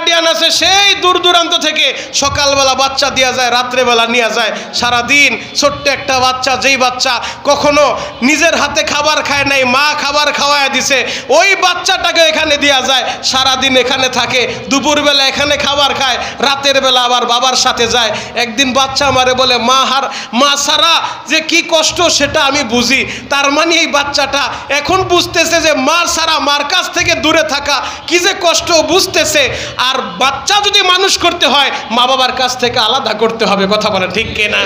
Guardian আছে সেই দূর দূরান্ত থেকে সকালবেলা বাচ্চা দেওয়া যায়, রাত্রেবেলা নিয়ে যায়। সারাদিন ছোট্ট একটা বাচ্চা, যেই বাচ্চা কখনো নিজের হাতে খাবার খায় নাই, মা খাবার খাওয়ায় দিছে, ওই বাচ্চাটাকে এখানে দেওয়া যায়। সারাদিন এখানে থাকে, দুপুরবেলা এখানে খাবার খায়, রাতের বেলা আবার বাবার সাথে যায়। একদিন বাচ্চা আমারে বলে, মা ছাড়া যে কি কষ্ট সেটা আমি বুঝি। তার মানে এই বাচ্চাটা এখন বুঝতেছে যে মা ছাড়া, মার কাছ থেকে দূরে থাকা কি যে কষ্ট বুঝতেছে। আর বাচ্চা যদি মানুষ করতে হয় মা বাবার কাছ থেকে আলাদা করতে হবে, কথা বলে ঠিক কিনা?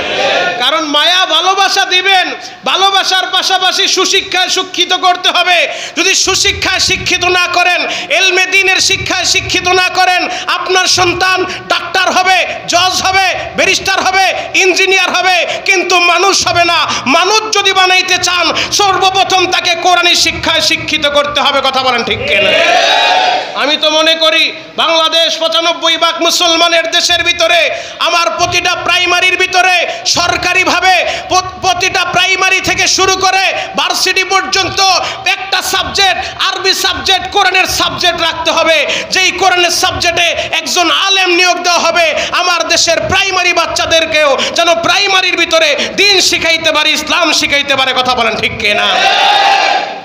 কারণ মায়া ভালোবাসা দিবেন, ভালোবাসার পাশাপাশি সুশিক্ষায় শিক্ষিত করতে হবে। যদি সুশিক্ষায় শিক্ষিত না করেন, এলমে দ্বীনের শিক্ষায় শিক্ষিত না করেন, আপনার সন্তান ডাক্তার হবে, জজ হবে, ব্যারিস্টার হবে, ইঞ্জিনিয়ার হবে, কিন্তু মানুষ হবে না। মানুষ যদি বানাইতে চান সর্বপ্রথম তাকে কোরআনী শিক্ষায় শিক্ষিত করতে হবে, কথা বলেন ঠিক কিনা? আমি তো মনে করি বাংলাদেশ 95 ভাগ মুসলমানের দেশের ভিতরে আমার প্রতিটা প্রাইমারির ভিতরে সরকারিভাবে প্রতিটা প্রাইমারি থেকে শুরু করে ভার্সিটি পর্যন্ত একটা সাবজেক্ট, আরবি সাবজেক্ট, কোরআনের সাবজেক্ট রাখতে হবে। যেই কোরআনের সাবজেক্টে একজন আলেম নিয়োগ দেওয়া হবে, আমার দেশের প্রাইমারি বাচ্চাদেরকেও যেন প্রাইমারির ভিতরে দ্বীন শিখাইতে পারে, ইসলাম শিখাইতে পারে, কথা বলেন ঠিক কিনা?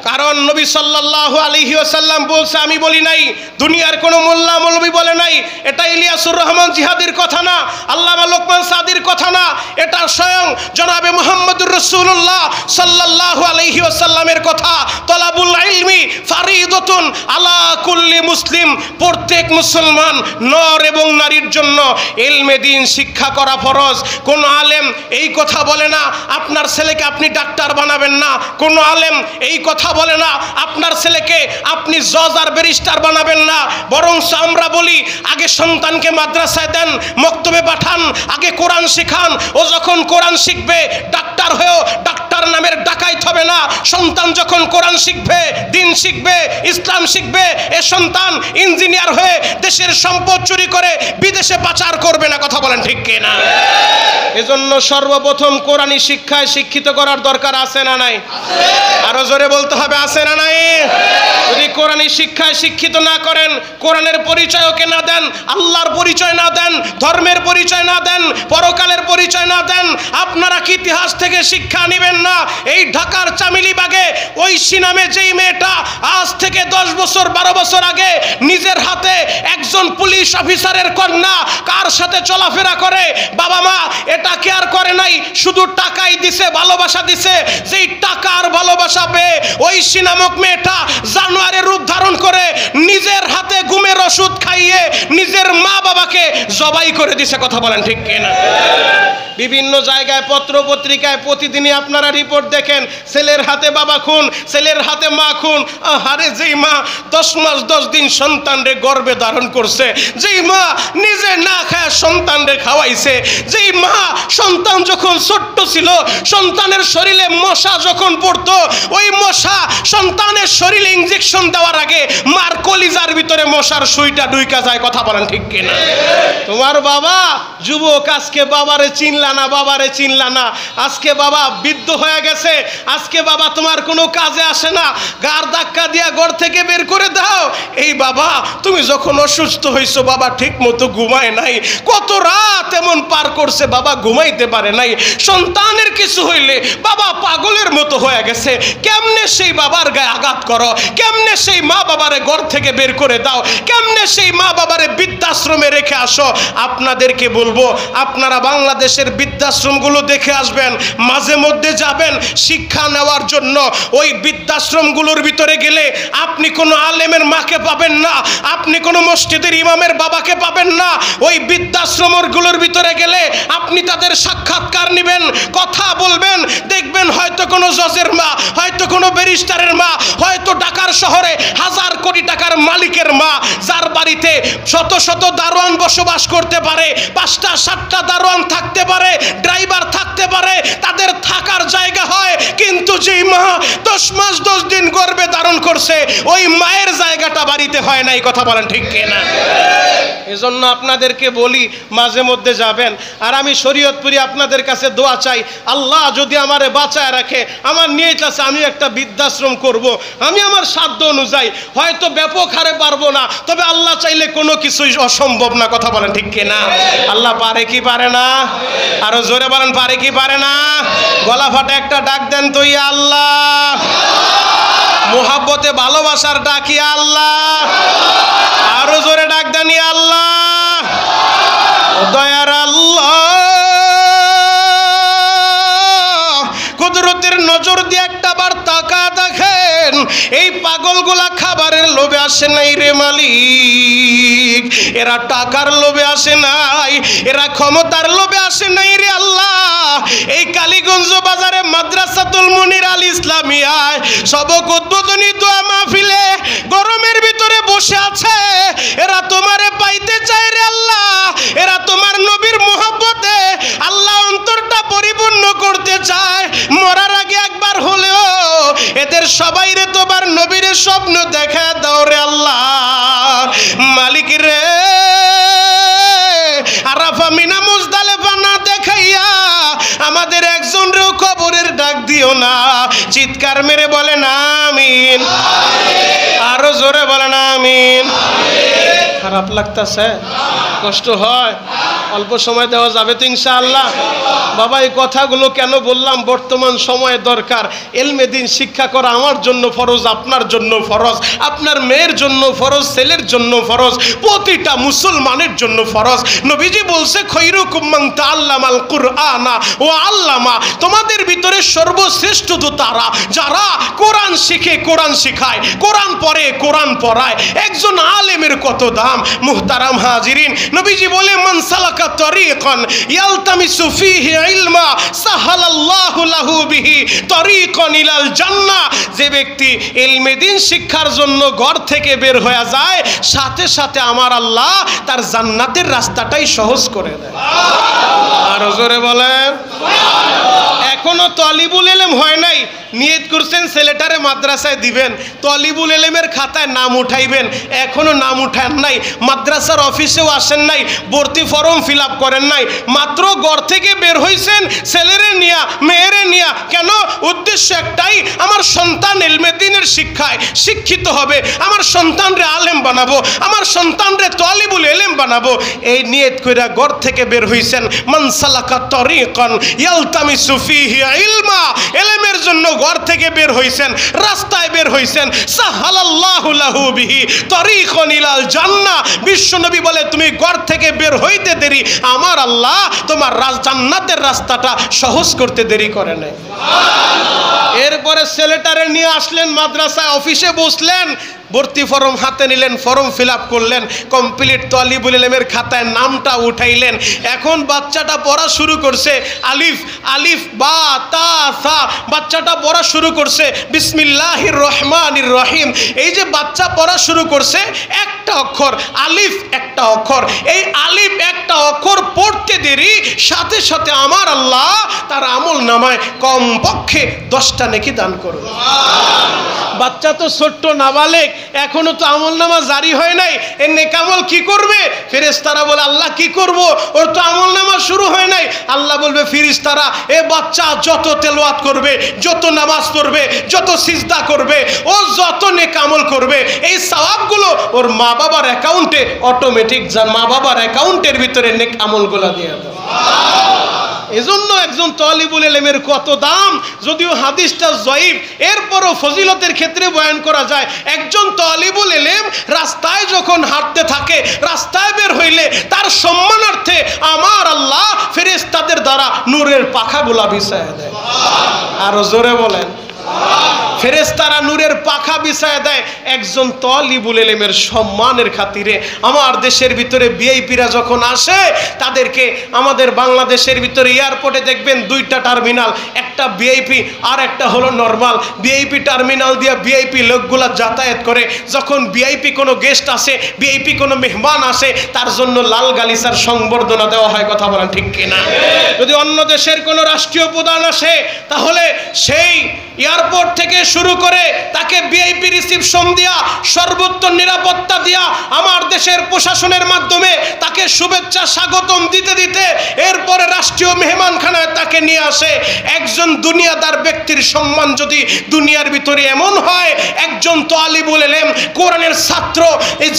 কারণ নবী সাল্লাল্লাহু আলাইহি ওয়াসাল্লাম বলছে, আমি বলি নাই, দুনিয়ার কোনো মোল্লা মৌলবী বলে নাই, এটা ইলিয়াসুর রহমান জিহাদির কথা না, আল্লামা লোকমান সাদির কথা না, এটা স্বয়ং জনাবে মুহাম্মদুর রাসূলুল্লাহ সাল্লাল্লাহু আলাইহি ওয়াসাল্লামের কথা। তলাবুল ইলমি ফারিদাতুন আলা কুল্লি মুসলিম, প্রত্যেক মুসলমান নর এবং নারীর জন্য ইলমে দ্বীন শিক্ষা করা ফরজ। কোন আলেম এই কথা বলে না আপনার ছেলেকে আপনি ডাক্তার বানাবেন না, কোন আলেম এই কথা বলে না আপনার ছেলেকে আপনি জজ আর ব্যারিস্টার বানাবেন না। বরং আমরা বলি, আগে সন্তানকে মাদ্রাসায় দেন, মক্তবে পাঠান, আগে কোরআন শিখান। ও যখন কোরআন শিখবে, ডাক্তার হয়েও ডাক্তার নামের ডাকাইত হবে না। সন্তান যখন কোরআন শিখবে, দ্বীন শিখবে, ইসলাম শিখবে, এ সন্তান ইঞ্জিনিয়ার হয়ে দেশের সম্পদ চুরি করে বিদেশে পাচার করবে না, কথা বলেন ঠিক কিনা? এজন্য সর্বপ্রথম কোরআনী শিক্ষায় শিক্ষিত করার দরকার আছে না নাই? আরো জোরে বলতে হবে, আছে না নাই? যদি কোরআনী শিক্ষায় শিক্ষিত না করেন, কোরআনের পরিচয় ওকে না দেন, আল্লাহর পরিচয় না দেন, ধর্মের পরিচয় না দেন, পরকালের পরিচয় না দেন, আপনারা কি ইতিহাস থেকে শিক্ষা নেবেন না? এই ঢাকার চামিলিবাগে ঐশী নামে যেই মেয়েটা আজ থেকে 10 বছর 12 বছর আগে নিজের হাতে একজন পুলিশ অফিসারের কন্যা কার সাথে চলাফেরা করে, বাবা মা এটা কেয়ার করে নাই, শুধু টাকাই দিছে, ভালোবাসা দিছে। যেই টাকা আর ভালোবাসা পেয়ে ঐশী নামক মেয়েটা জানোয়ারের রূপ ধারণ করে নিজের হাতে ঘুমের ওষুধ খাইয়ে নিজের মা বাবাকে জবাই করে দিছে, কথা বলেন ঠিক কিনা? বিভিন্ন জায়গায় পত্র পত্রিকায় প্রতিদিনই আপনারা রিপোর্ট দেখেন, ছেলের হাতে বাবা খুন, ছেলের হাতে মা খুন। আরে যেই মা 10 মাস 10 দিন সন্তানরে গর্ভে ধারণ করছে, যেই মা নিজে না খায় সন্তানরে খাওয়াইছে, যেই মা সন্তান যখন ছোট্ট ছিল সন্তানের শরীরে মশা যখন পড়তো, ওই মশা সন্তানের শরীরে ইনজেকশন দেওয়ার আগে মার কলিজার ভিতরে মশার সুইটা ঢুইকা যায়, কথা বলেন ঠিক কিনা? তোমার বাবা যুবক, আজকে বাবারে চিনলা না, বাবারে চিনলা না, আজকে বাবা বৃদ্ধ হয়ে গেছে, আজকে বাবা তোমার কোনো কাজে আসে না, গার ধাক্কা দিয়া ঘর থেকে বের করে দাও। এই বাবা তুমি যখন অসুস্থ হইছো, বাবা ঠিক মতো ঘুমায় নাই, কত রাত এমন পার করছে, বাবা ঘুমাইতে পারে নাই। সন্তানের কিছু হইলে বাবা পাগলের মতো হয়ে গেছে, কেমনে সেই বাবার গায়ে আঘাত করো, কেমনে সেই মা বাবারে ঘর থেকে বের করে দাও, কেমনে সেই মা বাবারে বৃদ্ধাশ্রমে রেখে আসো। আপনাদেরকে বলবো, আপনারা বাংলাদেশের বৃদ্ধাশ্রমগুলো দেখে আসবেন, মাঝে মধ্যে যাবেন শিক্ষা নেওয়ার জন্য। ওই বৃদ্ধাশ্রমগুলোর ভিতরে গেলে আপনি কোনো আলেমের মাকে পাবেন না, আপনি কোনো মসজিদের ইমামের বাবাকে পাবেন না। ওই বৃদ্ধাশ্রমগুলোর ভিতরে গেলে আপনি তাদের সাক্ষাৎকার নেবেন, কথা বলবেন, দেখবেন হয়তো কোনো জজের মা, হয়তো কোনো ব্যারিস্টারের মা, হয়তো ঢাকার শহরে 1000 কোটি টাকার মালিকের মা, যার বাড়িতে শত শত দারোয়ান বসবাস করতে পারে, 5টা 7টা দারোয়ান থাকতে পারে, ড্রাইভার থাকতে পারে, তাদের থাকার জায়গা হয়। কিন্তু যেই মা 10 মাস 10 দিন গর্ভে ধারণ করছে, ওই মায়ের জায়গাটা বাড়িতে হয় নাই, কথা বলেন ঠিক কিনা? এজন্য আপনাদেরকে বলি মাঝে মধ্যে যাবেন। আর আমি শরীয়তপুরি আপনাদের কাছে দোয়া চাই, আল্লাহ যদি আমারে বাঁচায় রাখে, আমার নিয়ত আছে আমি একটা বৃদ্ধাশ্রম করব। আমি আমার সাধ্য অনুযায়ী, হয়তো ব্যাপক হারে পারবো না, তবে আল্লাহ চাইলে কোনো কিছুই অসম্ভব না। কথা বলেন ঠিক কিনা? আল্লাহ পারে কি পারে না? আরো জোরে বলেন পারে কি পারে না? গলা ফাটে একটা ডাক দেন তো, ইয়া আল্লাহ। মোহাব্বতে ভালোবাসার ডাক, ইয়া আল্লাহ। আরো জোরে ডাক দেন, ইয়া আল্লাহ। দয়ার আল্লাহ, কুদরতের নজর দিয়ে একটা বার তাকা দেখেন, এই পাগলগুলা খাবারের লোভে আসে নাই রে মালিক, এরা টাকার লোভে আসে নাই, এরা ক্ষমতার লোভে আসে নাই রে আল্লাহ। এই কালীগঞ্জ বাজারে মাদ্রাসাতুল মুনির আল ইসলামিয়ায় সবক উদ্বোধনী দোয়া মাহফিলে গরমের ভিতরে বসে আছে, এরা তোমারে পাইতে চায় রে আল্লাহ। এরা তোমার নবীর মোহাব্বতে আল্লাহ অন্তরটা পরিপূর্ণ করতে চায়। মরার আগে একবার হলেও এদের সবাই রে তোমার নবীর স্বপ্ন দেখা দাও রে আল্লাহ। মালিক রে, আরাফা মিনা মুজদালিফা না দেখাইয়া আমাদের একজন রেও কবরের ডাক দিও না। চিৎকার মেরে বলেন আমিন। আরো জোরে বলেন আমিন। খারাপ লাগতেছে? কষ্ট হয়? অল্প সময় দেওয়া যাবে তো ইনশাআল্লাহ? বাবা এই কথাগুলো কেন বললাম, বর্তমান সময়ে দরকার। ইলমে দ্বীন শিক্ষা করা আমার জন্য ফরজ, আপনার জন্য ফরজ, আপনার মেয়ের জন্য ফরজ, ছেলের জন্য ফরজ, প্রতিটা মুসলমানের জন্য ফরজ। নবীজি বলছে খৈরুকুম মান তাআল্লামাল কুরআনা ওয়া আল্লামা, তোমাদের ভিতরে সর্বশ্রেষ্ঠ তো তারা যারা কোরআন শিখে, কোরআন শিখায়, কোরআন পড়ে, কোরআন পড়ায়। একজন আলেমের কত দাম মুহতারাম হাজিরিন। নবীজি বলে মান সালাকা তরিকান ইয়ালতামিসু ফীহি ইলমা সাহালাল্লাহু লাহু বিহি তরিকান ইলাল জান্নাহ, যে ব্যক্তি ইলমে দ্বীন শিক্ষার জন্য ঘর থেকে বের হয়ে যায়, সাথে সাথে আমার আল্লাহ তার জান্নাতের রাস্তাটাই সহজ করে দেয়। আর জোরে বলেন এখনো তলিবুল ইলম হয় নাই, নিয়ত করছেন ছেলেটারে মাদ্রাসায় দিবেন, তলিবুল ইলমের খাতায় নাম উঠাইবেন, এখনো নাম উঠান নাই, মাদ্রাসার অফিসেও আসেন নাই, ভর্তি ফর্ম ফিল আপ করেন নাই, মাত্র ঘর থেকে বের হইছেন ছেলেরে নিয়া, মেয়েরে নিয়া। কেন? উদ্দেশ্য একটাই, আমার সন্তান ইলমে দ্বীনের শিক্ষায় শিক্ষিত হবে, আমার সন্তানরে আলেম বানাবো, আমার সন্তানরে তলিবুল ইলম বানাবো। এই নিয়ত কইরা ঘর থেকে বের হইছেন। মান সালাকা তরিকান ইয়ালতামিসু ফীহি ইলমা, ইলমের জন্য ঘর থেকে বের হইছেন, রাস্তায় বের হইছেন, সাহালাল্লাহু লাহু বিহি তরিকান ইলাল জান্নাহ। বিশ্বনবী বলে তুমি ঘর থেকে বের হইতে দেরি, আমার আল্লাহ তোমার জান্নাতের রাস্তাটা সহজ করতে দেরি করে নাই। এরপরে ছেলেটারে নিয়ে আসলেন মাদ্রাসায়, অফিসে বসলেন, ভর্তি ফর্ম হাতে নিলেন, ফর্ম ফিল আপ করলেন, কমপ্লিট তলিবুল ইলমের খাতায় নামটা উঠাইলেন। এখন বাচ্চাটা পড়া শুরু করছে, আলিফ আলিফ বা তা সা, বাচ্চাটা পড়া শুরু করছে বিসমিল্লাহির রহমানির রহিম। এই যে বাচ্চা পড়া শুরু করছে, একটা অক্ষর আলিফ, একটা অক্ষর, এই আলিফ একটা অক্ষর পড়তে দেরি, সাথে সাথে আমার আল্লাহ তার আমল নামায় কমপক্ষে 10টা নেকি দান করবে। বাচ্চা তো ছোট্ট নাবালেগ, এখনো তো আমল নামা জারি হয় নাই, এর নেকামল কি করবে? ফেরেশতারা বলে আল্লাহ কি করব, ওর তো আমল নামা শুরু হয় নাই। আল্লাহ বলবে ফেরেশতারা, এ বাচ্চা যত তেলাওয়াত করবে, যত নামাজ পড়বে, যত সিজদা করবে, ও যত নেকামল করবে, এই সওয়াবগুলো ওর মা বাবার অ্যাকাউন্টে অটোমেটিক, মা বাবার অ্যাকাউন্টের ভিতরে নেক আমলগুলো দিয়ে দাও। এজন্য একজন তলিবুল ইলমের কত দাম, যদিও হাদিসটা জয়ীফ, এরপরও ফজিলতের ক্ষেত্রে বয়ান করা যায়। একজন তলিবুল ইলম রাস্তায় যখন হাঁটতে থাকে, রাস্তায় বের হইলে তার সম্মানার্থে আমার আল্লাহ ফেরেশতাদের দ্বারা নূরের পাখাগুলা বিছায়া দেয়। আরো জোরে বলেন, ফেরেশতারা নূরের পাখা বিছায়া দেয় একজন তলিবুল ইলমের সম্মানের খাতিরে। আমার দেশের ভিতরে ভিআইপিরা যখন আসে, তাদেরকে আমাদের বাংলাদেশের ভিতরে এয়ারপোর্টে দেখবেন 2টা টার্মিনাল, একটা ভিআইপি আর একটা হলো নর্মাল। ভিআইপি টার্মিনাল দিয়ে ভিআইপি লোকগুলা যাতায়াত করে। যখন ভিআইপি কোনো গেস্ট আসে, ভিআইপি কোনো মেহমান আসে, তার জন্য লাল গালিচার সংবর্ধনা দেওয়া হয়। কথা বলেন ঠিক কিনা? যদি অন্য দেশের কোনো রাষ্ট্রীয় প্রধান আসে, তাহলে সেই এয়ারপোর্ট থেকে শুরু করে তাকে ভিআইপি রিসিপশন দিয়া, সর্বোত্তম নিরাপত্তা দিয়া, আমার দেশের প্রশাসনের মাধ্যমে তাকে শুভেচ্ছা স্বাগতম দিতে দিতে এরপরে রাষ্ট্রীয় মেহমানখানায় তাকে নিয়ে আসে। একজন দুনিয়াদার ব্যক্তির সম্মান যদি দুনিয়ার ভিতরে এমন হয়, একজন তালিবুল ইলম কোরআনের ছাত্র,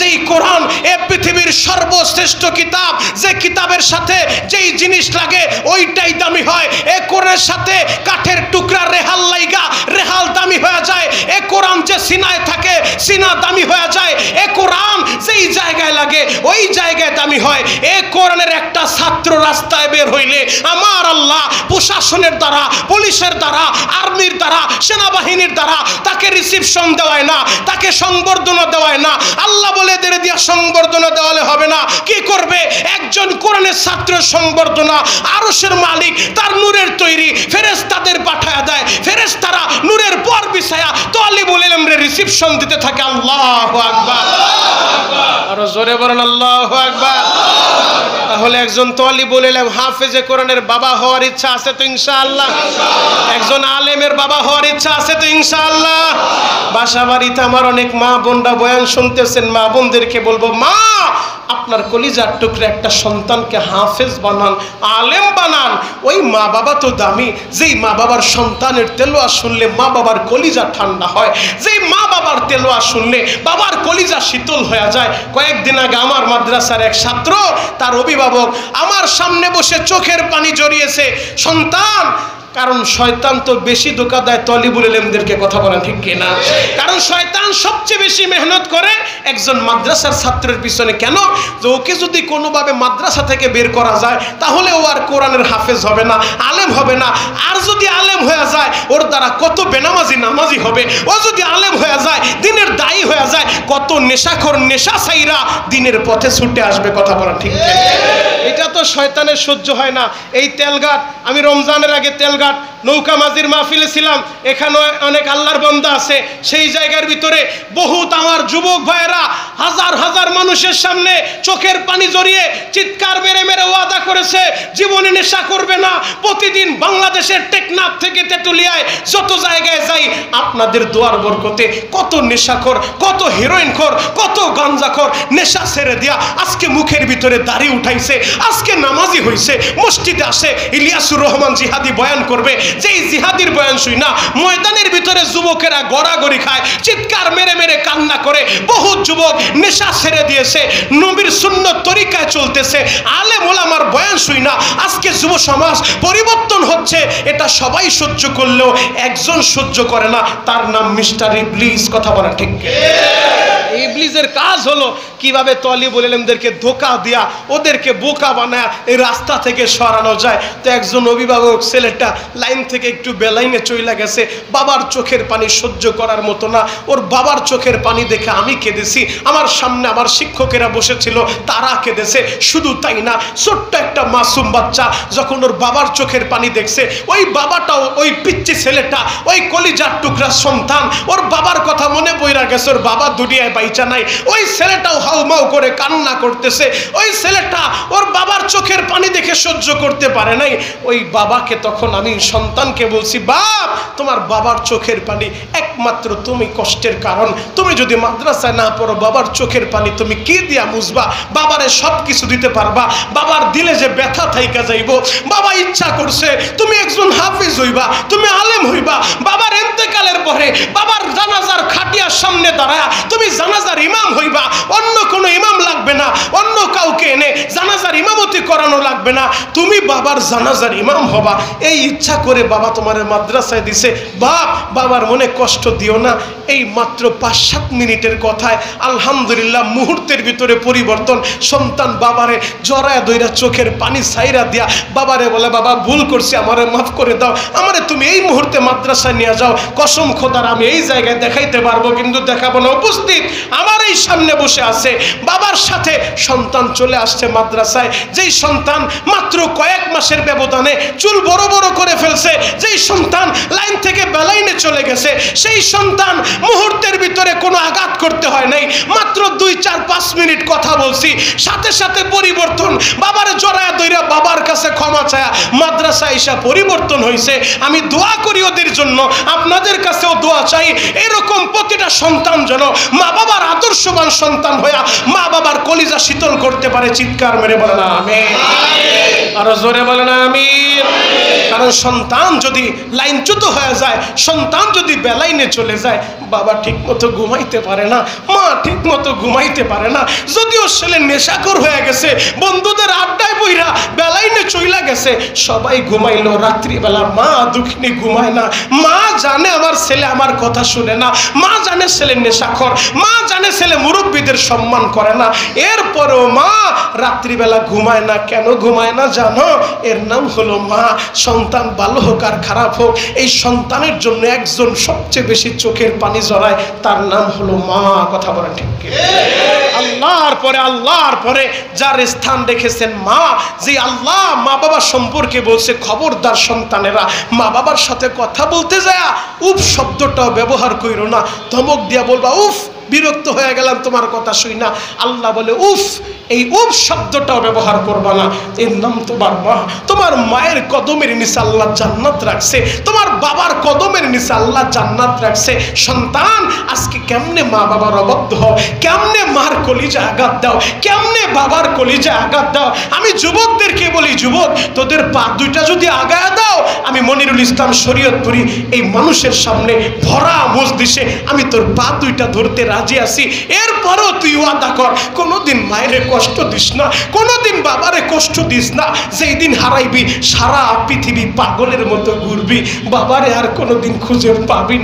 যেই কোরআন এ পৃথিবীর সর্বশ্রেষ্ঠ কিতাব, যে কিতাবের সাথে যেই জিনিস লাগে ওইটাই দামি হয়। এ কোরআনের সাথে কাঠের টুকরা রেহাল লাইগা রেহাল দামি হয়ে যায়। এ কোরআন যে সিনায় থাকে সিনা দামি হয়ে যায়। এ কোরআন যেই জায়গায় লাগে ওই জায়গায় দামি হয়। এ কোরআনের একটা ছাত্র রাস্তায় বের হইলে আমার আল্লাহ প্রশাসনের দ্বারা, পুলিশের দ্বারা, আর্মির দ্বারা, সেনাবাহিনীর দ্বারা তাকে রিসিপশন দেওয়ায় না, তাকে সংবর্ধনা দেওয়ায় না। আল্লাহ বলে এদের দিয়া সংবর্ধনা দেওয়ালে হবে না। কি করবে? একজন কোরআনের ছাত্রের সংবর্ধনা আরশের মালিক তার নূরের তৈরি ফেরেশতাদের পাঠায়া দেয়। ফেরেশতারা নূরের পর বিছায়া তালিবুল ইলমরে রিসিপশন দিতে থাকে। আল্লাহু আকবার, আর জোরে বলেন আল্লাহু আকবার। তাহলে একজন তালিবুল ইলম হাফেজে কোরআনের বাবা হওয়ার ইচ্ছা আছে তো ইনশাআল্লাহ? একজন আলেমের বাবা হওয়ার ইচ্ছা আছে তো ইনশাআল্লাহ? বাসা বাড়িতে আমার অনেক মা বোনরা বয়ান শুনতেছেন, মা বোনদেরকে বলবো, মা আপনার কলিজার টুকরে একটা সন্তানকে হাফেজ বানান, আলেম বানান। ওই মা বাবা তো দামি, যেই মা বাবার সন্তানের তেলোয়া শুনলে মা বাবার কলিজা ঠান্ডা হয়, যেই মা বাবার তেলোয়া শুনলে বাবার কলিজা শীতল হয়ে যায়। কয়েকদিন আগে আমার মাদ্রাসার এক ছাত্র, তার অভিভাবক আমার সামনে বসে চোখের পানি জড়িয়েছে। সন্তান, কারণ শয়তান তো বেশি ধোঁকা দেয় তালিবুল ইলমদেরকে, কথা বলেন ঠিক কিনা? কারণ শয়তান সবচেয়ে বেশি মেহনত করে একজন মাদ্রাসার ছাত্রের পিছনে। কেন? যে ওকে যদি কোনোভাবে মাদ্রাসা থেকে বের করা যায় তাহলে ও আর কোরআনের হাফেজ হবে না, আলেম হবে না। আর যদি আলেম হয়ে যায় ওর দ্বারা কত বেনামাজি নামাজি হবে। ও যদি আলেম হয়ে যায়, দিনের দায়ী হয়ে যায়, কত নেশাখোর নেশা ছাইরা দিনের পথে ছুটে আসবে, কথা বলেন ঠিক কিনা? এটা তো শয়তানের সহ্য হয় না। এই তেলঘাট, আমি রমজানের আগে তেলঘাট নৌকা মাঝির মাহফিলে ছিলাম। এখানে অনেক আল্লাহর বান্দা আছে। সেই জায়গার ভিতরে বহুত আমার যুবক ভাইয়েরা হাজার হাজার মানুষের সামনে চোখের পানি জড়িয়ে চিৎকার মেরে মেরে ওয়াদা করেছে জীবনে নেশা করবে না। প্রতিদিন বাংলাদেশের টেকনাফ থেকে তেতুলিয়ায় যত জায়গায় যাই, আপনাদের দোয়ার বরকতে কত নেশাখোর, কত হিরোইনখোর, কত গাঞ্জাখোর নেশা ছেড়ে দিয়া আজকে মুখের ভিতরে দাড়ি উঠাইছে, আজকে নামাজি হইছে, মসজিদে আসে। ইলিয়াসুর রহমান জিহাদি বয়ান করবে, যেই জিহাদির বয়ান শুই না ময়দানের ভিতরে যুবকেরা গড়াগড়ি খায়, চিৎকার মেরে মেরে কান্না করে। বহু যুবক নেশা ছেড়ে দিয়েছে, নবীর সুন্নত তরিকায় চলতেছে। আলেম ওলামার বয়ান শুই না আজকে যুব সমাজ পরিবর্তন হচ্ছে। এটা সবাই সহ্য করলেও একজন সহ্য করে না, তার নাম মিস্টার ইবলিস, কথা বলা ঠিক? ইবলিসের কাজ হলো কিভাবে তালিবুল ইলমদেরকে ধোঁকা দিয়া ওদেরকে বোকা বানায় এই রাস্তা থেকে সরানো যায়। তো একজন অভিভাবক ছেলেটা লাইন থেকে একটু বেলাইনে চইলা গেছে, বাবার চোখের পানি সহ্য করার মতো না। ওর বাবার চোখের পানি দেখে আমি কেঁদেছি, আমার সামনে আমার শিক্ষকেরা বসেছিল তারা কেঁদেছে। শুধু তাই না, ছোট্ট একটা মাসুম বাচ্চা যখন ওর বাবার চোখের পানি দেখছে, ওই বাবাটাও, ওই পিচ্চি ছেলেটা, ওই কলিজার টুকরা সন্তান, ওর বাবার কথা মনে পড়া গেছে, ওর বাবা দুনিয়ায় বাইচা নাই। ওই ছেলেটাও হাউমাউ করে কান্না করতেছে। ওই ছেলেটা ওর বাবার চোখের পানি দেখে সহ্য করতে পারে নাই। ওই বাবাকে তখন আমি সন্তানকে বলছি, বাপ তোমার বাবার চোখের পানি একমাত্র তুমি কষ্টের কারণ। তুমি যদি মাদ্রাসায় না পড়ো বাবার চোখের পানি তুমি কি দিয়া মুছবা? বাবারে সব কিছু দিতে পারবা, বাবার দিলে যে ব্যথা থাইকা যাইব। বাবা ইচ্ছা করছে তুমি একজন হাফেজ হইবা, তুমি আলেম হইবা। বাবার ইন্তেকালের পরে বাবার জানাজার খাটিয়ার সামনে দাঁড়ায়া তুমি জানাজার ইমাম হইবা। অন্য কোনো ইমাম লাগবে না, অন্য কাউকে এনে জানাজার ইমামতি করানো লাগবে না, তুমি বাবার জানাজার ইমাম হবা। এই ইচ্ছা করে বাবা তোমার মাদ্রাসায় দিছে। বাপ, বাবার মনে কষ্ট দিও না। এই মাত্র 5-7 মিনিটের কথায় আলহামদুলিল্লাহ মুহূর্তের ভিতরে পরিবর্তন। সন্তান বাবারে জড়ায় দইরা চোখের পানি ছাইরা দিয়া বাবারে বলে, বাবা ভুল করছি, আমারে মাফ করে দাও, আমারে তুমি এই মুহূর্তে মাদ্রাসায় নিয়ে যাও। কসম খোদার আমি এই জায়গায় দেখাইতে পারবো কিন্তু দেখাবো না। উপস্থিত আমার এই সামনে বসে আছে, বাবার সাথে সন্তান চলে আসছে মাদ্রাসায়। যেই সন্তান মাত্র কয়েক মাসের ব্যবধানে চুল বড় বড় করে ফেলছে। যেই সন্তান লাইন থেকে বেলাইনে চলে গেছে, সেই সন্তান মুহূর্তের ভিতরে কোনো আঘাত করতে হয় নাই, মাত্র 2-4-5 মিনিট কথা বলছি, সাথে সাথে পরিবর্তন। বাবারে জড়ায়া দইরা বাবার কাছে ক্ষমা চায়া মাদ্রাসা এসে পরিবর্তন হয়েছে। আমি দোয়া করি ওদের জন্য, আপনাদের কাছেও দোয়া চাই, এরকম প্রতিটা সন্তান যেন মা বাবার আদর্শবান সন্তান হইয়া মা বাবার কলিজা শীতল করতে পারে। চিৎকার মেরে বলে না আমিন, আরো জোরে বলে না আমিন। কারণ সন্তান যদি লাইনচ্যুত হয়ে যায়, সন্তান যদি বেলাইনে চলে যায়, বাবা ঠিক মতো ঘুমাইতে পারে না, মা ঠিক মতো ঘুমাইতে পারে না। যদিও ছেলে নেশাখোর হয়ে গেছে, বন্ধুদের আড্ডায় বইরা বেলাইনে চইলা গেছে, সবাই ঘুমাইলো, রাত্রিবেলা মা দুঃখিনী ঘুমায় না। মা জানে আমার ছেলে আমার কথা শুনে না, মা জানে ছেলে নেশাখোর, মা জানে ছেলে মুরব্বীদের সম্মান করে না, এরপরও মা রাত্রিবেলা ঘুমায় না। কেন ঘুমায় না জানো? এর নাম হলো মা। সন্তান ভালো হোক আর খারাপ হোক, এই সন্তানের জন্য একজন সবচেয়ে বেশি চোখের পানি জড়ায়, তার নাম হলো মা। কথা বলেন ঠিক কি? আল্লাহর পরে যার স্থান রেখেছেন মা, যে আল্লাহ মা বাবা সম্পর্কে বলছে, খবরদার সন্তানেরা মা বাবার সাথে কথা বলতে যায় উফ শব্দটাও ব্যবহার কইরো না। ধমক দিয়া বলবা উফ বিরক্ত হয়ে গেলাম তোমার কথা শুই না। আল্লাহ বলে উফ, এই উফ শব্দটাও ব্যবহার করবা না। এর নাম তোমার মা। তোমার মায়ের কদমের নিচে আল্লাহ জান্নাত রাখছে, তোমার বাবার কদমের নিচে আল্লাহ জান্নাত রাখছে। সন্তান আজকে কেমনে মা বাবার অবাধ্য হও, কেমনে মার কলিজা আঘাত দাও, কেমনে বাবার কলিজা আঘাত দাও। আমি যুবকদেরকে বলি, যুবক তোদের পা দুইটা যদি আগায় দাও, আমি মনিরুল ইসলাম শরীয়তপুরী এই মানুষের সামনে ভরা মজলিসে আমি তোর পা দুইটা ধরতে রাজি আছি। এরপরও তুই ওয়াদা কর কোনোদিন মায়ের কষ্ট দিস না, কোনোদিন বাবারে কষ্ট দিস না। যেই দিন হারাইবি সারা পৃথিবী পাগলের মতো ঘুরবি, বাবারে আর কোনোদিন খুঁজে পাবি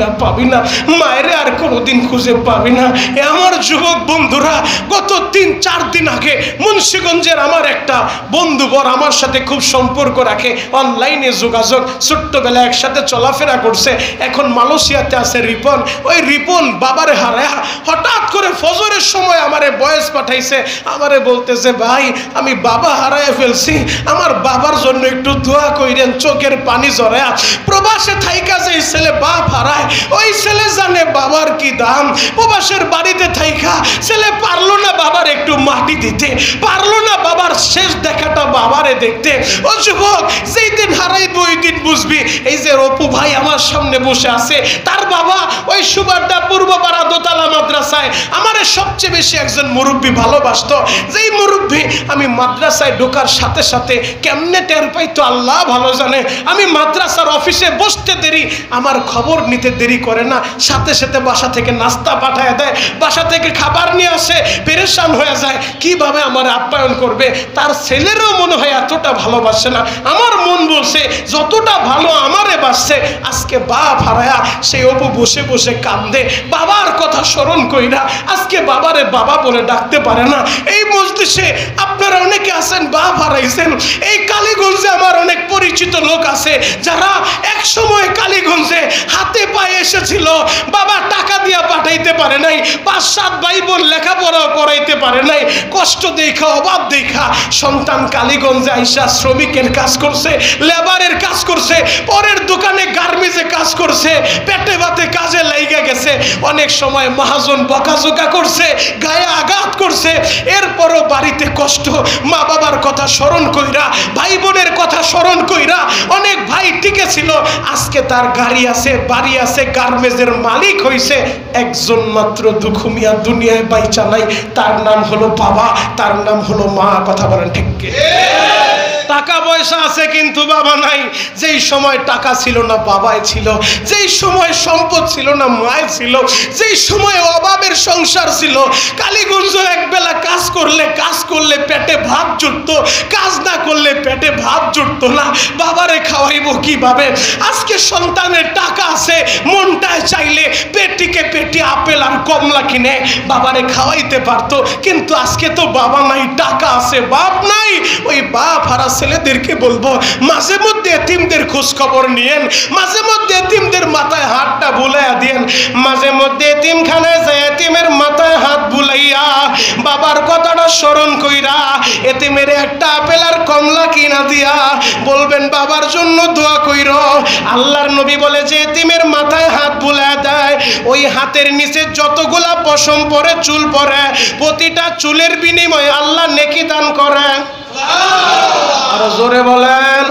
না, মায়েরে আর কোনোদিন খুঁজে পাবি না। এ আমার যুবক বন্ধুরা, গত 3-4 দিন আগে মুন্সিগঞ্জের আমার একটা বন্ধু বর আমার সাথে খুব সম্পর্ক রাখে, অনলাইনে যোগাযোগ, ছোট্টবেলা একসাথে চলাফেরা করছে, এখন মালয়েশিয়াতে আছে রিপন। ওই রিপন বাবারে হারায়া হঠাৎ করে ফজরের সময় আমারে ভয়েস পাঠাইছে, আমারে বলতেছে ভাই আমি বাবা হারায় ফেলছি, আমার বাবার জন্য একটু দোয়া কইরেন। চোখের পানি জড়ায়া প্রবাসে থাইকা যে ছেলে বাপ হারায়, ওই ছেলে জানে বাবার কি দাম। প্রবাসের বাড়িতে থাইকা ছেলে পারলো না বাবার একটু মাটি দিতে, পারলো না বাবার শেষ দেখাটা বাবারে দেখতে। ও যুবক, যেই দিন হারাইবো ওই দিন বুঝবি। এই যে অপু ভাই আমার সামনে বসে আছে, তার বাবা ওই সুবাড্ডা পূর্বপাড়া দোতলা মাদ্রাসায় আমারে সবচেয়ে বেশি একজন মুরব্বী ভালোবাসতো। যেই মুরব্বী আমি মাদ্রাসায় ঢোকার সাথে সাথে কেমনে টের পাইতো আল্লাহ ভালো জানে। আমি মাদ্রাসার অফিসে বসতে দেরি, আমার খবর নিতে দেরি করে না, সাথে সাথে বাসা থেকে নাস্তা পাঠায় দেয়, বাসা থেকে খাবার নিয়ে আসে। পেরেশান হয়ে যায় কিভাবে আমার আপ্যায়ন করবে। তার ছেলেরও মনে হয় এতটা ভালোবাসে না। আমার মন বলছে যতটা ভালো আমারে বাসছে, আজকে বাপ হারায়া সেই অপু বসে বসে কান্দে, বাবার কথা স্মরণ কইরা আজকে বাবারে বাবা বলে ডাকতে পারে না। এই মজলিসে আপনারা অনেকে আছেন বাপ হারাইছেন। এই কালীগঞ্জে আমার অনেক পরিচিত লোক আছে যারা এক সময় কালীগঞ্জে হাতে পায়ে এসেছিল, বাবা টাকা দিয়া পাঠাইতে পারে নাই, 5-7 ভাই বোন লেখাপড়াও করাইতে পারে নাই, কষ্ট দেখা অভাব দেখা সন্তান কালীগঞ্জে আইসা শ্রমিকের কাজ করছে, লেবারের কাজ করছে, পরের দোকানে গার্মেন্টসে কাজ করছে, পেটে ভাতে কাজে লাইগা গেছে। অনেক সময় মহাজন বকাঝোকা করছে, গায়ে আঘাত করছে, এরপরও বাড়িতে কষ্ট। মা বাবার কথা স্মরণ কইরা, ভাই বোনের কথা স্মরণ কইরা অনেক ভাই টিকে ছিল। আজকে তার গাড়ি আছে, বাড়ি আছে, গার্মেন্টসের মালিক হইছে। একজন মাত্র দুঃখমিয়া দুনিয়ায় বাইচা নাই, তার নাম হলো বাবা, তার নাম হলো মা। কথা বলেন ঠিক কি? টাকা পয়সা আছে কিন্তু বাবা নাই। যেই সময় টাকা ছিল না বাবাই ছিল, যেই সময় সম্পদ ছিল না মায় ছিল, যেই সময় অভাবের সংসার ছিল। কালীগঞ্জ একবেলা কাজ করলে পেটে ভাত জুটতো, কাজ না করলে পেটে ভাত জুটতো না। বাবারে খাওয়াইবো কিভাবে? আজকে সন্তানের টাকা আছে, মনটায় চাইলে পেটিকে পেটি আপেল আর কমলা কিনে বাবারে খাওয়াইতে পারতো, কিন্তু আজকে তো বাবা নাই, টাকা আছে, বাপ নাই। ওই বাপ হারা ছেলেদেরকে বলবো মাঝে মধ্যে এতিমদের খোঁজ খবর নিয়েন, মাঝে মধ্যে এতিমদের মাথায় হাতটা বুলাইয়া দিয়েন, মাঝে মধ্যে এতিমখানায় যায় এতিমের মাথায় হাত বুলাইয়া বাবার কথাটা স্মরণ কইরা এতিমের একটা আপেল আর কমলা কিনা দিয়া বলবেন বাবার জন্য দোয়া কইর। আল্লাহর নবী বলে যে এতিমের মাথায় হাত বুলাইয়া দেয়, ওই হাতের নিচে যতগুলা পশম পরে চুল পরে প্রতিটা চুলের বিনিময়ে আল্লাহ নেকি দান করে। আরো জোরে বলেন,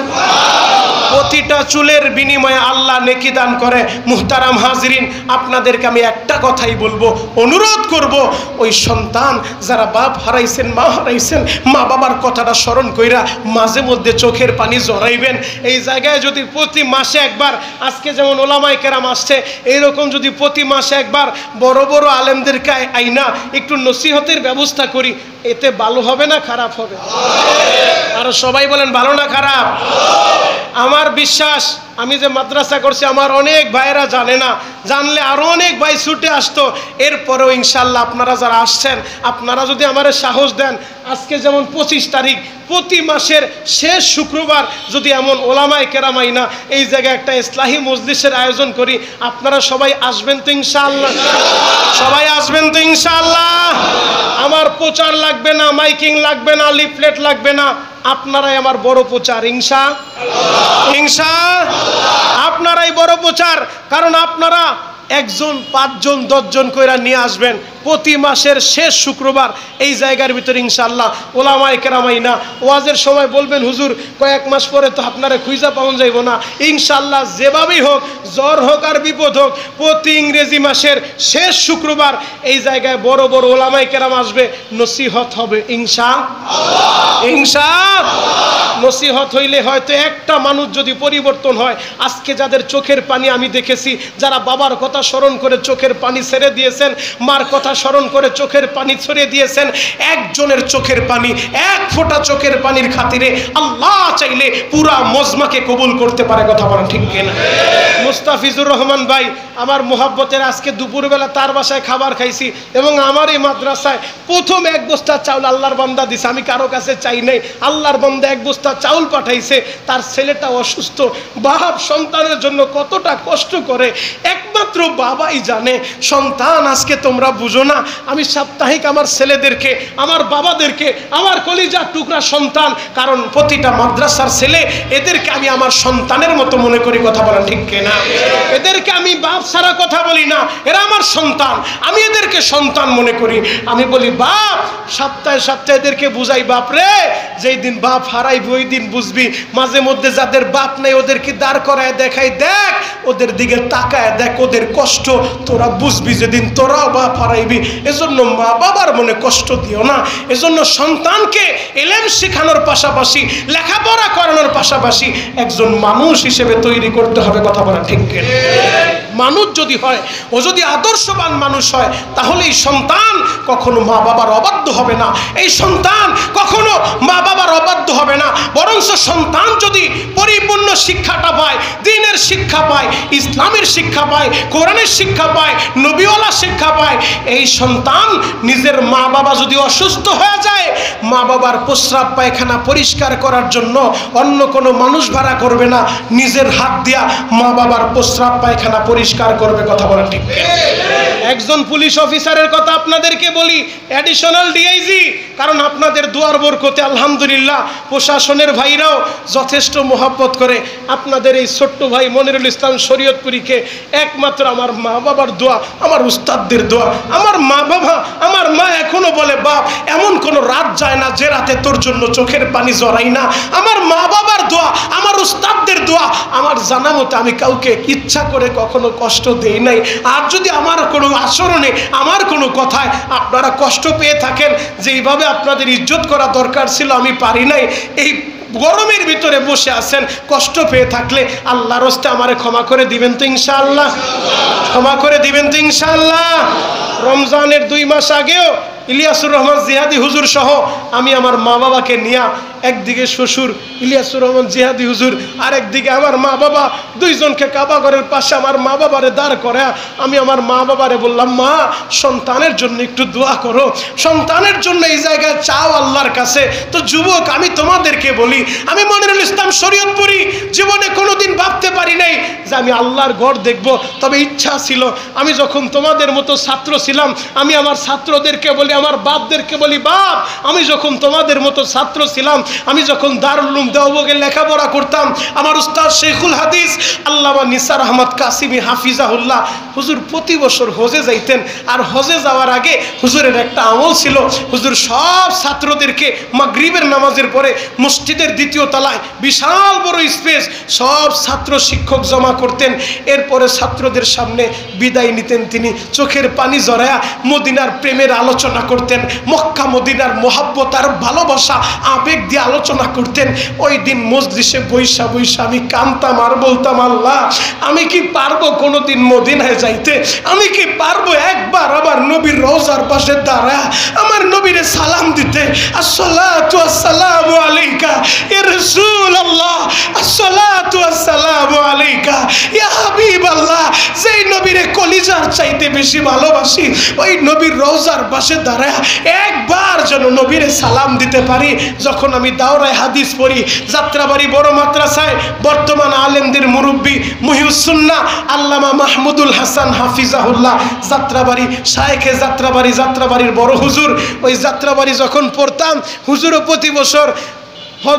প্রতিটা চুলের বিনিময়ে আল্লাহ নেকি দান করে। মুহতারাম হাজরিন, আপনাদেরকে আমি একটা কথাই বলবো, অনুরোধ করব, ওই সন্তান যারা বাপ হারাইছেন, মা হারাইছেন, মা বাবার কথাটা স্মরণ কইরা মাঝে মধ্যে চোখের পানি জড়াইবেন। এই জায়গায় যদি প্রতি মাসে একবার, আজকে যেমন ওলামায়ে কেরাম আসছে, এইরকম যদি প্রতি মাসে একবার বড় বড় আলেমদেরকে আইনা একটু নসিহতের ব্যবস্থা করি, এতে ভালো হবে না খারাপ হবে? আর সবাই বলেন ভালো না খারাপ? আমার বিশ্বাস, আমি যে মাদ্রাসা করছি আমার অনেক ভাইয়েরা জানে না, জানলে আরো অনেক ভাই ছুটে আসতো। এরপরেও ইনশাল্লাহ আপনারা যারা আসছেন, আপনারা যদি আমার সাহস দেন, আজকে যেমন 25 তারিখ, প্রতি মাসের শেষ শুক্রবার যদি এমন ওলামায়ে কেরাম আইনা এই জায়গায় একটা ইসলাহি মজলিসের আয়োজন করি, আপনারা সবাই আসবেন তো ইনশাআল্লাহ? সবাই আসবেন তো ইনশাআল্লাহ? আমার প্রচার লাগবে না, মাইকিং লাগবে না, লিফলেট লাগবে না, আপনারাই আমার বড় প্রচার। আপনারাই বড় প্রচার, কারণ আপনারা একজন 5 জন 10 জন কইরা নিয়ে আসবেন প্রতি মাসের শেষ শুক্রবার এই জায়গার ভিতরে ইনশাআল্লাহ। ওলামায়ে কেরাম আইনা ওয়াজের সময় বলবেন হুজুর কয়েক মাস পরে তো আপনারা খুঁজা পাওয়া যাইব না, ইনশাআল্লাহ যেভাবেই হোক, জ্বর হোক আর বিপদ হোক, প্রতি ইংরেজি মাসের শেষ শুক্রবার এই জায়গায় বড় বড় ওলামায়ে কেরাম আসবে, নসিহত হবে ইনশাআল্লাহ। নসিহত হইলে হয়তো একটা মানুষ যদি পরিবর্তন হয়, আজকে যাদের চোখের পানি আমি দেখেছি, যারা বাবার কথা স্মরণ করে চোখের পানি ছেড়ে দিয়েছেন, মার কথা স্মরণ করে চোখের পানি ছড়িয়ে দিয়েছেন, একজনের চোখের পানি, এক ফোঁটা চোখের পানির খাতিরে আল্লাহ চাইলে পুরা মজমাকে কবুল করতে পারে। কথা বলেন ঠিক কিনা? মুস্তাফিজুর রহমান ভাই আমার মোহাব্বতের, আজকে দুপুরবেলা তার বাসায় খাবার খাইছি এবং আমার এই মাদ্রাসায় প্রথম 1 বস্তা চাউল আল্লাহর বান্দা দিছে, আমি কারো কাছে চাই নাই, আল্লাহর বান্দা 1 বস্তা চাউল পাঠাইছে। তার ছেলেটা অসুস্থ, বাপ সন্তানের জন্য কতটা কষ্ট করে একমাত্র বাবাই জানে। সন্তান আজকে তোমরা বুঝো না, আমি সাপ্তাহিক আমার ছেলেদেরকে, আমার বাবাদেরকে, আমার কলিজার টুকরা সন্তান, কারণ প্রতিটা মাদ্রাসার ছেলে, এদেরকে আমি আমার সন্তানের মতো মনে করি। কথা বলেন ঠিক কিনা? এদেরকে আমি বাপ ছাড়া কথা বলি না, এরা আমার সন্তান, আমি এদেরকে সন্তান মনে করি। আমি বলি বাপ, সপ্তাহে সপ্তাহে এদেরকে বুঝাই, বাপ রে যেই দিন বাপ হারাইবি ওই দিন বুঝবি। মাঝে মধ্যে যাদের বাপ নেই ওদেরকে দাঁড় করায় দেখাই, দেখ ওদের দিকে তাকায় দেখ, ওদের কষ্ট তোরা বুঝবি যেদিন তোরাও বাপ হারাইবি। এজন্য মা বাবার মনে কষ্ট দিও না। এজন্য সন্তানকে এলেম শেখানোর পাশাপাশি, লেখাপড়া করানোর পাশাপাশি একজন মানুষ হিসেবে তৈরি করতে হবে। কথা বলা ঠিক কিনা? মানুষ যদি হয়, ও যদি আদর্শবান মানুষ হয়, তাহলে এই সন্তান কখনো মা বাবার অবাধ্য হবে না, এই সন্তান কখনো মা বাবার অবাধ্য হবে না। বরঞ্চ সন্তান যদি পরিপূর্ণ শিক্ষাটা পায়, দ্বীনের শিক্ষা পায়, ইসলামের শিক্ষা পায়, কোরআনের শিক্ষা পায়, নবীওয়ালা শিক্ষা পায়, এই সন্তান নিজের মা বাবা যদি অসুস্থ হয়ে যায়, মা বাবার প্রস্রাব পায়খানা পরিষ্কার করার জন্য অন্য কোনো মানুষ ভাড়া করবে না, নিজের হাত দিয়া মা বাবার প্রস্রাব পায়খানা পরিষ্কার করবে। কথা বলেন ঠিক? একজন পুলিশ অফিসারের কথা আপনাদেরকে বলি, অ্যাডিশনাল ডিআইজি, কারণ আপনাদের দুয়ার বরকতে আলহামদুলিল্লাহ প্রশাসনের ভাইরাও যথেষ্ট মোহাব্বত করে। আপনাদের এই ছোট্ট ভাই মনিরুল ইসলাম শরীয়তপুরীকে একমাত্র আমার মা বাবার দোয়া, আমার উস্তাদদের দোয়া, আমার মা বাবা, আমার মা এখনো বলে বাপ এমন কোনো রাত যায় না যে রাতে তোর জন্য চোখের পানি জড়াই না। আমার মা বাবার দোয়া, আমার উস্তাদদের দোয়া, আমার জানা মতো আমি কাউকে ইচ্ছা করে কখনো কষ্ট দেই নাই। আর যদি আমার কোনো আচরণে, আমার কোনো কথায় আপনারা কষ্ট পেয়ে থাকেন, যেইভাবে আপনাদের ইজ্জত করা দরকার ছিল আমি পারি নাই, এই গরমের ভিতরে বসে আছেন, কষ্ট পেয়ে থাকলে আল্লাহর রাস্তে আমারে ক্ষমা করে দিবেন তো ইনশাআল্লাহ? ক্ষমা করে দিবেন তো ইনশাআল্লাহ? রমজানের 2 মাস আগেও ইলিয়াসুর রহমান জিহাদি হুজুর সহ আমি আমার মা বাবাকে নিয়ে একদিকে শ্বশুর ইলিয়াসুর রহমান জিহাদি হুজুর, আর একদিকে আমার মা বাবা, দুইজনকে কাবা ঘরের পাশে আমার মা বাবারে দাঁড় করে আমি আমার মা বাবারে বললাম, মা সন্তানের জন্য একটু দোয়া করো, সন্তানের জন্য এই জায়গায় চাও আল্লাহর কাছে। তো যুবক, আমি তোমাদেরকে বলি, আমি মনিরুল ইসলাম শরীয়তপুরী জীবনে কোনোদিন ভাবতে পারি নাই যে আমি আল্লাহর ঘর দেখব, তবে ইচ্ছা ছিল। আমি যখন তোমাদের মতো ছাত্র ছিলাম, আমি আমার ছাত্রদেরকে বলি, আমার বাপদেরকে বলি, বাপ আমি যখন তোমাদের মতো ছাত্র ছিলাম, আমি যখন দারুল উলুম দেওবন্দে লেখাপড়া করতাম, আমার উস্তাদ শেখুল হাদিস আল্লামা নিসার আহমদ কাসিমি হাফিজাহুল্লাহ হুজুর প্রতি বছর হজে যাইতেন। আর হজে যাওয়ার আগে হুজুরের একটা আমল ছিল, হুজুর সব ছাত্রদেরকে মাগরিবের নামাজের পরে মসজিদের দ্বিতীয় তলায় বিশাল বড় স্পেস, সব ছাত্র শিক্ষক জমা করতেন। এরপরে ছাত্রদের সামনে বিদায় নিতেন তিনি, চোখের পানি জড়ায়া মদিনার প্রেমের আলোচনা করতেন, মক্কা মদিনার মোহাব্বত আর ভালোবাসা আবেগ দিয়ে আলোচনা করতেন। ওই দিন মজলিসে বৈশা বৈশা আমি কাঁদতাম আর বলতাম, আল্লাহ আমি কি পারবো কোনোদিন মদিনায় যাইতে? আমি কি পারবো একবার আমার নবীর রওজার পাশে দাঁড়া আমার নবীরে সালাম দিতে? আসসালাতু আসসালামু আলাইকা ইয়া রাসূলুল্লাহ, আসসালাতু আসসালামু আলাইকা ইয়া হাবিবাল্লাহ। যেই নবীরে কলিজার চাইতে বেশি ভালোবাসি, ওই নবীর রওজার পাশে দাঁড়ায় একবার যেন নবীরে সালাম দিতে পারি। যখন আমি দাওরায়ে হাদিস পড়ি যাত্রাবাড়ি বড় মাদ্রাসায়, বর্তমান আলেমদের মুরব্বী মুহিউস সুন্নাহ আল্লামা মাহমুদুল হাসান হাফিজাহুল্লাহ যাত্রাবাড়ি শায়েখে যাত্রাবাড়ির বড় হুজুর, ওই যাত্রাবাড়ি যখন পড়তাম, হুজুরও প্রতি বছর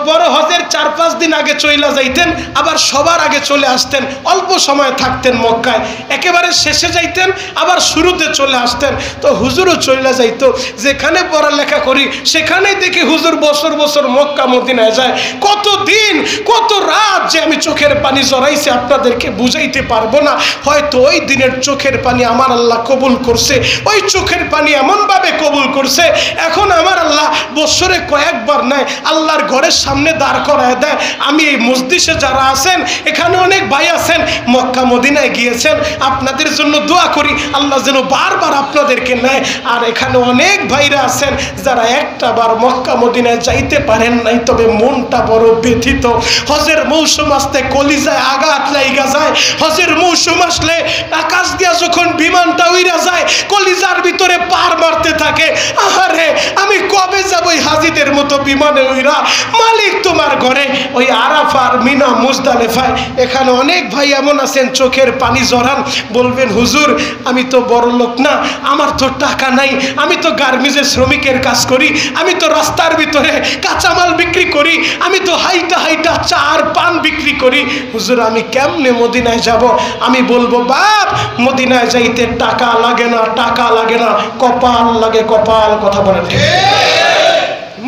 বড় হজের 4-5 দিন আগে চলে যাইতেন, আবার সবার আগে চলে আসতেন, অল্প সময় থাকতেন মক্কায়, একেবারে শেষে যাইতেন আবার শুরুতে চলে আসতেন। তো হুজুরও চলে যাইতো, যেখানে পড়ালেখা করি সেখানেই দেখি হুজুর বছর বছর মক্কা মদিনায় যায়। কত দিন কত রাত যে আমি চোখের পানি জড়াইছি আপনাদেরকে বুঝাইতে পারবো না। হয়তো ওই দিনের চোখের পানি আমার আল্লাহ কবুল করছে, ওই চোখের পানি এমনভাবে কবুল করছে, এখন আমার আল্লাহ বছরে কয়েকবার নেয় আল্লাহর ঘরের সামনে দাঁড় করায় দেয়। আমি এই মসজিদে যারা আছেন, এখানে অনেক ভাই আছেন মক্কা মদিনায় গিয়েছেন, আপনাদের জন্য দোয়া করি আল্লাহ যেন বারবার আপনাদেরকে নেয়। আর এখানে অনেক ভাইরা আছেন যারা একটা বার মক্কা মদিনায় যাইতে পারেন নাই, তবে মনটা বড় ব্যথিত। হজের মৌসুম আসতে কলিজায় আঘাত লাইগা যায়, হজের মৌসুম আসলে আকাশ দিয়া যখন বিমানটা উইরা যায় কলিজার ভিতরে পার মারতে থাকে, আহারে আমি কবে যাবো ওই হাজিদের মতো বিমানে উইরা মালিক তোমার ঘরে, ওই আরাফার মিনা মুজদালেফায়। এখানে অনেক ভাই এমন আছেন চোখের পানি জড়ান, বলবেন হুজুর আমি তো বড় লোক না, আমার তো টাকা নাই, আমি তো গার্মেন্টসের শ্রমিকের কাজ করি, আমি তো রাস্তার ভিতরে কাঁচামাল বিক্রি করি, আমি তো হাইটা হাইটা চার পান বিক্রি করি, হুজুর আমি কেমনে মদিনায় যাব? আমি বলবো বাপ মদিনায় যাইতে টাকা লাগে না, টাকা লাগে না, কপাল লাগে, কপাল। কথা বলেন ঠিক?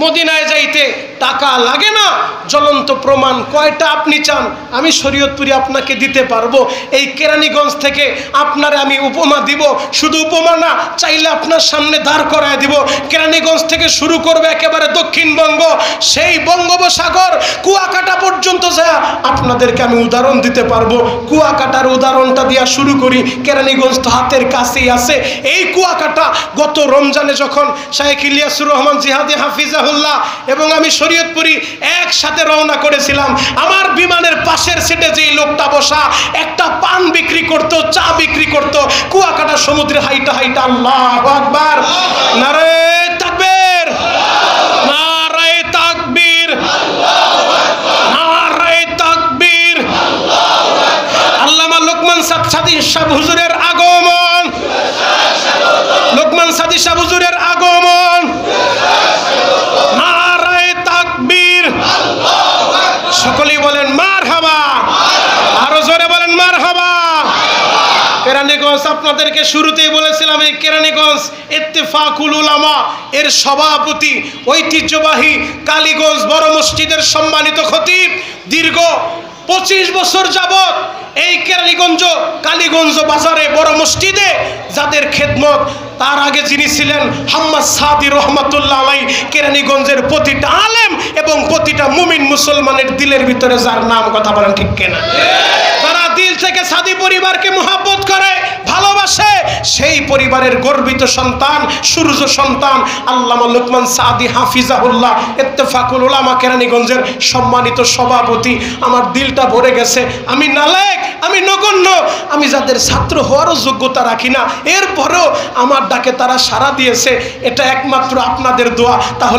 মদিনায় যাইতে টাকা লাগে না। জ্বলন্ত প্রমাণ কয়টা আপনি চান? আমি শরীয়তপুরি আপনাকে দিতে পারবো। এই কেরানীগঞ্জ থেকে আপনারে আমি উপমা দিব, শুধু উপমা না, চাইলে আপনার সামনে দাঁড় করায় দিব। কেরানীগঞ্জ থেকে শুরু করবে একেবারে দক্ষিণবঙ্গ, সেই বঙ্গোপসাগর কুয়াকাটা পর্যন্ত যায় আপনাদেরকে আমি উদাহরণ দিতে পারবো। কুয়াকাটার উদাহরণটা দিয়া শুরু করি, কেরানীগঞ্জ তো হাতের কাছেই আছে। এই কুয়াকাটা গত রমজানে যখন শাইখ ইলিয়াসুর রহমান জিহাদি হাফিজাহুল্লাহ এবং আমি শরীয়তপুরি একসাথে রওনা করেছিলাম, আমার বিমানের পাশের সিটে যেই লোকটা বসা একটা পান বিক্রি করত, চা বিক্রি করত, কুয়াকাটা সমুদ্রে হাইটা হাইটা আল্লাহু আকবার, নারে তাকবীর, নারে তাকবীর, নারে তাকবীর। আল্লামা লোকমান সাদি সাহেব হুজুরের আগমন, লোকমান সাদি সাহেব হুজুরের আগমন, সকলেই বলেন মারহাবা, আরো জোরে বলেন মারহাবা। কেরানীগঞ্জ আপনাদেরকে শুরুতেই বলেছিলাম, এই কেরানীগঞ্জ ইত্তেফাকুল উলামা এর সভাপতি ঐতিহ্যবাহী কালীগঞ্জ বড় মসজিদের সম্মানিত খতিব দীর্ঘ 25 বছর যাবত এই কেরানীগঞ্জ কালীগঞ্জ বাজারে বড় মসজিদে যাদের খেদমত, তার আগে যিনি ছিলেন হাম্মাদ সাদি রহমাতুল্লাহ আলাই, কেরানীগঞ্জের প্রতিটা আলেম এবং প্রতিটা মুমিন মুসলমানের দিলের ভিতরে যার নাম, কথা বলেন ঠিক কিনা, তারা দিল থেকে সাদি পরিবারকে মহব্বত করে, ভালোবাসে, সেই পরিবারের গর্বিত সন্তান, সূর্য সন্তান আল্লামা লুকমান সাদি হাফিজাহুল্লাহ, ইত্তেফাকুল উলামা কেরানীগঞ্জের সম্মানিত সভাপতি। আমার দিলটা ভরে গেছে। আমি নালায়েক, আমি নগণ্য, আমি যাদের ছাত্র হওয়ারও যোগ্যতা রাখি না, এরপরেও আমার ডাকে তারা সাড়া দিয়েছে। এটা একমাত্র আপনাদের দোয়া। তাহলে